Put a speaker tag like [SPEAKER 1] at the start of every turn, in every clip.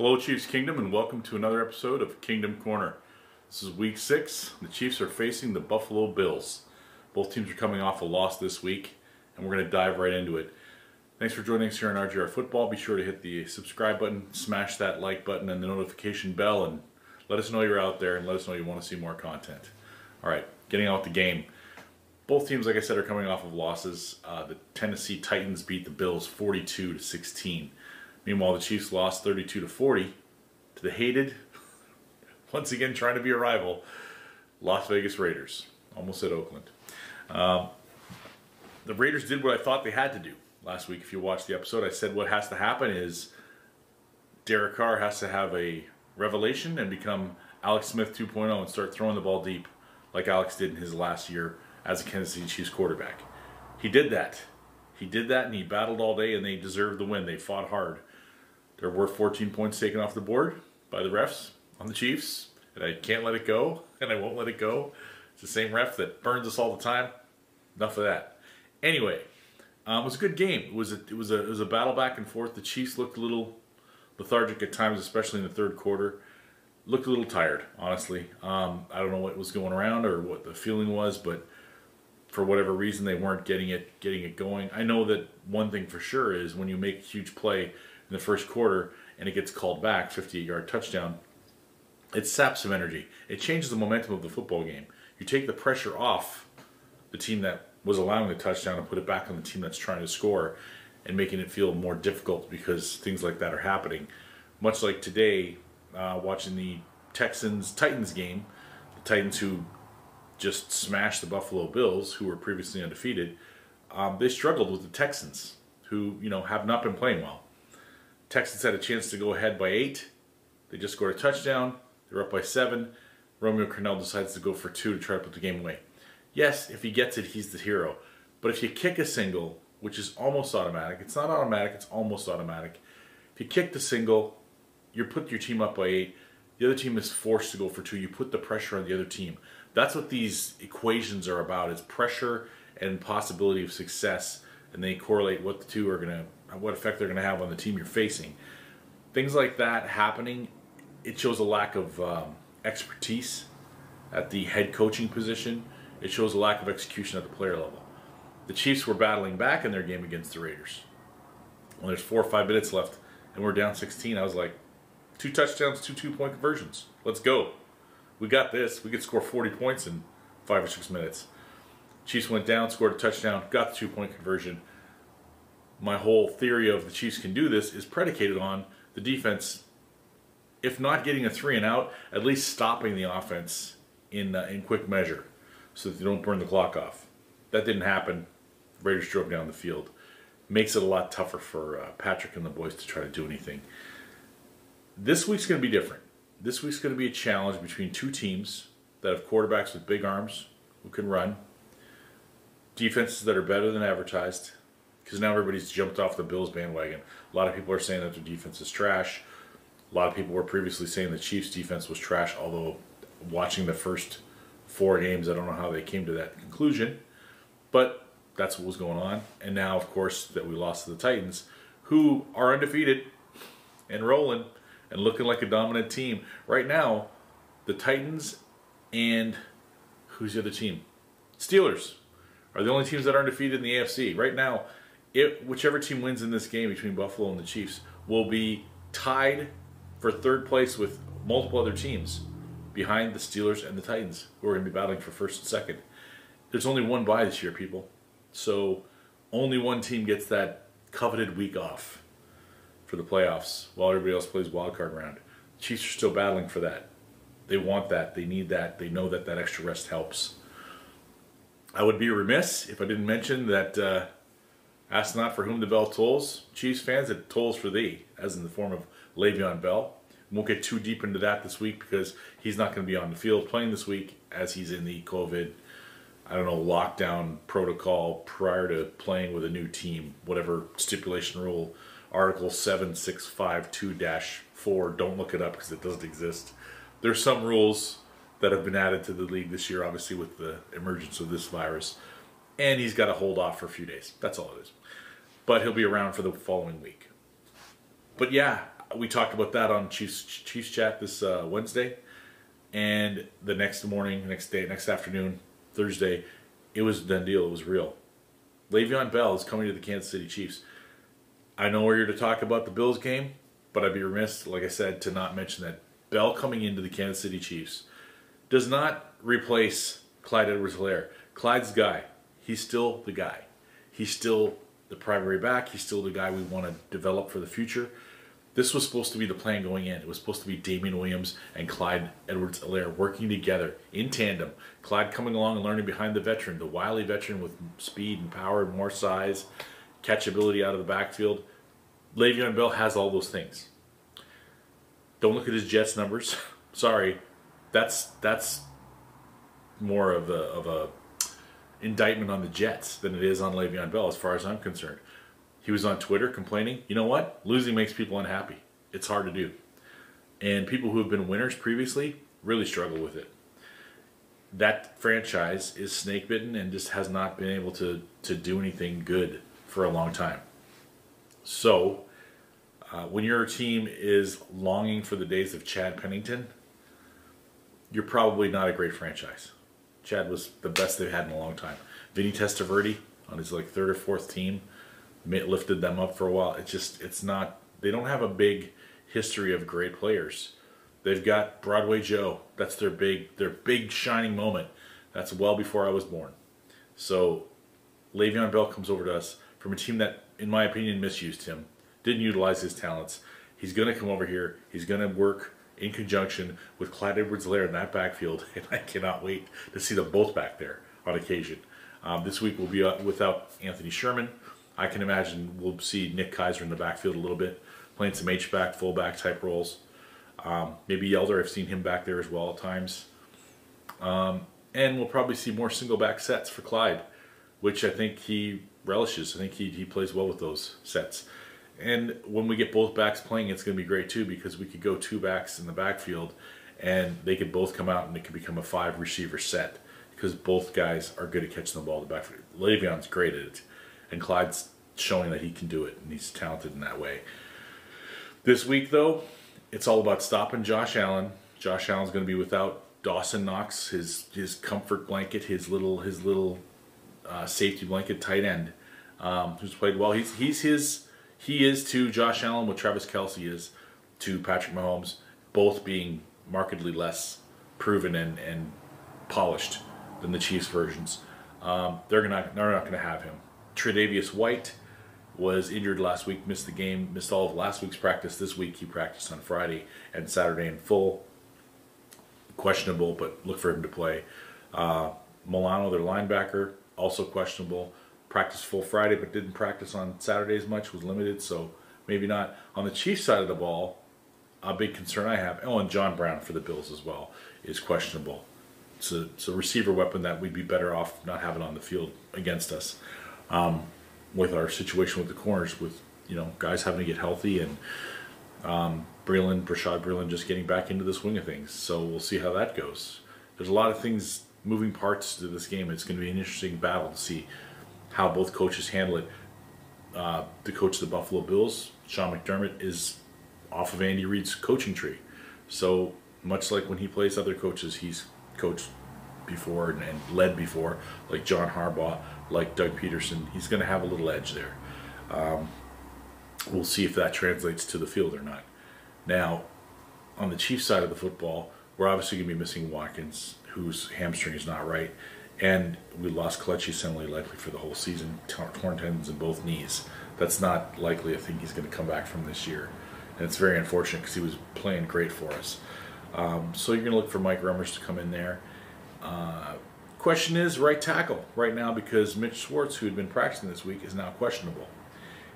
[SPEAKER 1] Hello Chiefs Kingdom, and welcome to another episode of Kingdom Corner. This is week 6. The Chiefs are facing the Buffalo Bills. Both teams are coming off a loss this week, and we're going to dive right into it. Thanks for joining us here on RGR Football. Be sure to hit the subscribe button, smash that like button and the notification bell, and let us know you're out there and let us know you want to see more content. Alright, getting out with the game. Both teams, like I said, are coming off of losses. The Tennessee Titans beat the Bills 42-16. Meanwhile, the Chiefs lost 32-40 to the hated, once again trying to be a rival, Las Vegas Raiders. Almost said Oakland. The Raiders did what I thought they had to do last week. If you watched the episode, I said what has to happen is Derek Carr has to have a revelation and become Alex Smith 2.0 and start throwing the ball deep like Alex did in his last year as a Kansas City Chiefs quarterback. He did that. He did that, and he battled all day, and they deserved the win. They fought hard. There were 14 points taken off the board by the refs on the Chiefs, and I can't let it go, and I won't let it go. It's the same ref that burns us all the time. Enough of that. Anyway, it was a good game. It was a battle back and forth. The Chiefs looked a little lethargic at times, especially in the third quarter. Looked a little tired, honestly. I don't know what was going around or what the feeling was, but for whatever reason, they weren't getting it going. I know that one thing for sure is when you make a huge play in the first quarter and it gets called back, 58-yard touchdown, it saps some energy. It changes the momentum of the football game. You take the pressure off the team that was allowing the touchdown and put it back on the team that's trying to score and making it feel more difficult because things like that are happening. Much like today, watching the Texans-Titans game, the Titans who just smashed the Buffalo Bills, who were previously undefeated, they struggled with the Texans, who have not been playing well. Texans had a chance to go ahead by 8. They just scored a touchdown. They were up by 7. Romeo Crennel decides to go for 2 to try to put the game away. Yes, if he gets it, he's the hero. But if you kick a single, which is almost automatic, it's not automatic, it's almost automatic. If you kick the single, you put your team up by 8. The other team is forced to go for 2. You put the pressure on the other team. That's what these equations are about, is pressure and possibility of success, and they correlate what the two are what effect they're going to have on the team you're facing. Things like that happening, it shows a lack of expertise at the head coaching position. It shows a lack of execution at the player level. The Chiefs were battling back in their game against the Raiders. When there's 4 or 5 minutes left and we're down 16, I was like, 2 touchdowns, 2 two-point conversions. Let's go. We got this. We could score 40 points in 5 or 6 minutes. Chiefs went down, scored a touchdown, got the 2-point conversion. My whole theory of the Chiefs can do this is predicated on the defense, if not getting a 3 and out, at least stopping the offense in quick measure so that they don't burn the clock off. That didn't happen. The Raiders drove down the field. Makes it a lot tougher for Patrick and the boys to try to do anything. This week's going to be different. This week's going to be a challenge between 2 teams that have quarterbacks with big arms who can run, defenses that are better than advertised, because now everybody's jumped off the Bills bandwagon. A lot of people are saying that their defense is trash. A lot of people were previously saying the Chiefs' defense was trash, although watching the first 4 games, I don't know how they came to that conclusion. But that's what was going on. And now, of course, that we lost to the Titans, who are undefeated and rolling and looking like a dominant team. Right now, the Titans and who's the other team? Steelers are the only teams that are undefeated in the AFC. Right now, whichever team wins in this game between Buffalo and the Chiefs will be tied for 3rd place with multiple other teams behind the Steelers and the Titans, who are going to be battling for 1st and 2nd. There's only one bye this year, people. So only one team gets that coveted week off for the playoffs while everybody else plays wildcard round. The Chiefs are still battling for that. They want that. They need that. They know that that extra rest helps. I would be remiss if I didn't mention that ask not for whom the bell tolls. Chiefs fans, it tolls for thee, as in the form of Le'Veon Bell. Won't get too deep into that this week because he's not going to be on the field playing this week as he's in the COVID, lockdown protocol prior to playing with a new team, whatever stipulation rule, Article 7652-4, don't look it up because it doesn't exist. There's some rules that have been added to the league this year, obviously with the emergence of this virus, and he's got to hold off for a few days. That's all it is. But he'll be around for the following week. But yeah, we talked about that on Chiefs Chat this Wednesday, and the next morning, next afternoon, Thursday, it was a done deal. It was real. Le'Veon Bell is coming to the Kansas City Chiefs. I know we're here to talk about the Bills game, but I'd be remiss, like I said, to not mention that Bell coming into the Kansas City Chiefs does not replace Clyde Edwards-Helaire. Clyde's the guy. He's still the guy. He's still the primary back. He's still the guy we want to develop for the future. This was supposed to be the plan going in. It was supposed to be Damian Williams and Clyde Edwards-Helaire working together in tandem. Clyde coming along and learning behind the veteran, the wily veteran with speed and power and more size, catchability out of the backfield. Le'Veon Bell has all those things. Don't look at his Jets numbers. Sorry, that's more of a indictment on the Jets than it is on Le'Veon Bell, as far as I'm concerned. He was on Twitter complaining. You know what? Losing makes people unhappy. It's hard to do. And people who have been winners previously really struggle with it. That franchise is snake-bitten and just has not been able to do anything good for a long time. So, when your team is longing for the days of Chad Pennington, you're probably not a great franchise. Chad was the best they've had in a long time. Vinny Testaverde on his third or fourth team lifted them up for a while. It's not, they don't have a big history of great players. They've got Broadway Joe. That's their big shining moment. That's well before I was born. So Le'Veon Bell comes over to us from a team that, in my opinion, misused him, didn't utilize his talents. He's going to come over here. He's going to work in conjunction with Clyde Edwards-Helaire in that backfield, and I cannot wait to see them both back there on occasion. This week we'll be without Anthony Sherman. I can imagine we'll see Nick Keiser in the backfield a little bit, playing some H-back, fullback type roles. Maybe Yelder, I've seen him back there as well at times. And we'll probably see more single back sets for Clyde, which I think he relishes. I think he plays well with those sets. And when we get both backs playing, it's going to be great too, because we could go two backs in the backfield and they could both come out and it could become a 5 receiver set, because both guys are good at catching the ball in the backfield. Le'Veon's great at it, and Clyde's showing that he can do it, and he's talented in that way. This week, though, it's all about stopping Josh Allen. Josh Allen's going to be without Dawson Knox, his comfort blanket, his little safety blanket tight end, who's played well. He is to Josh Allen what Travis Kelce is to Patrick Mahomes, both being markedly less proven and polished than the Chiefs versions. They're not going to have him. Tre'Davious White was injured last week, missed the game, missed all of last week's practice. This week he practiced on Friday and Saturday in full. Questionable, but look for him to play. Milano, their linebacker, also questionable. Practiced full Friday, but didn't practice on Saturday as much, was limited, so maybe not. On the Chiefs side of the ball, a big concern I have, and John Brown for the Bills as well, is questionable. It's a receiver weapon that we'd be better off not having on the field against us. With our situation with the corners, with guys having to get healthy, and Rashad Breeland just getting back into the swing of things. So we'll see how that goes. There's a lot of things, moving parts to this game. It's going to be an interesting battle to see how both coaches handle it. The coach of the Buffalo Bills, Sean McDermott, is off of Andy Reid's coaching tree. So much like when he plays other coaches, he's coached before and led before, like John Harbaugh, like Doug Peterson. He's going to have a little edge there. We'll see if that translates to the field or not. Now, on the Chiefs side of the football, we're obviously going to be missing Watkins, whose hamstring is not right. And we lost Kelechi Osemele likely for the whole season, torn tendons in both knees. That's not likely a thing he's going to come back from this year. And it's very unfortunate because he was playing great for us. So you're going to look for Mike Remmers to come in there. Question is right tackle right now, because Mitch Schwartz, who had been practicing this week, is now questionable.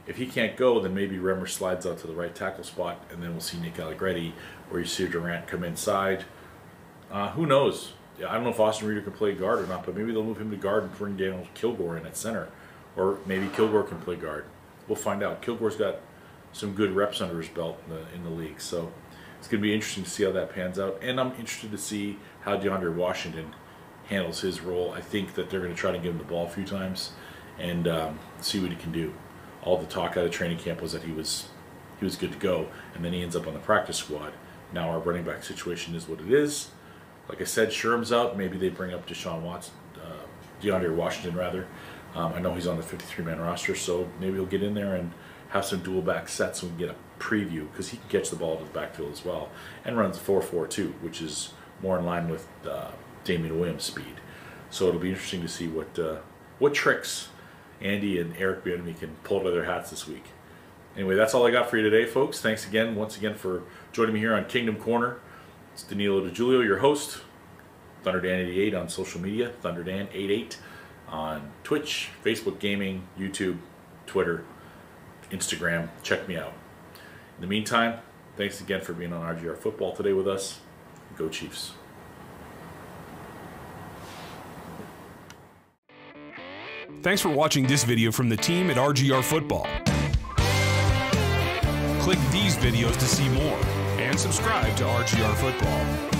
[SPEAKER 1] If he can't go, then maybe Remmers slides out to the right tackle spot, and then we'll see Nick Allegretti, or you see Durant come inside. Who knows? I don't know if Austin Reeder can play guard or not, but maybe they'll move him to guard and bring Daniel Kilgore in at center. Or maybe Kilgore can play guard. We'll find out. Kilgore's got some good reps under his belt in the league, so it's going to be interesting to see how that pans out. And I'm interested to see how DeAndre Washington handles his role. I think that they're going to try to give him the ball a few times and see what he can do. All the talk out of training camp was that he was he was good to go, and then he ends up on the practice squad. Now our running back situation is what it is. Like I said, Sherm's out. Maybe they bring up DeAndre Washington rather. I know he's on the 53-man roster, so maybe he'll get in there and have some dual back sets so we can get a preview, because he can catch the ball to the backfield as well, and runs 4.42, which is more in line with Damian Williams' speed. So it'll be interesting to see what tricks Andy and Eric Bieniemy can pull out of their hats this week. Anyway, that's all I got for you today, folks. Thanks again, once again, for joining me here on Kingdom Corner. It's Danilo DiGiulio, your host. ThunderDan88 on social media. ThunderDan88 on Twitch, Facebook Gaming, YouTube, Twitter, Instagram. Check me out. In the meantime, thanks again for being on RGR Football today with us. Go Chiefs.
[SPEAKER 2] Thanks for watching this video from the team at RGR Football. Click these videos to see more and subscribe to RGR Football.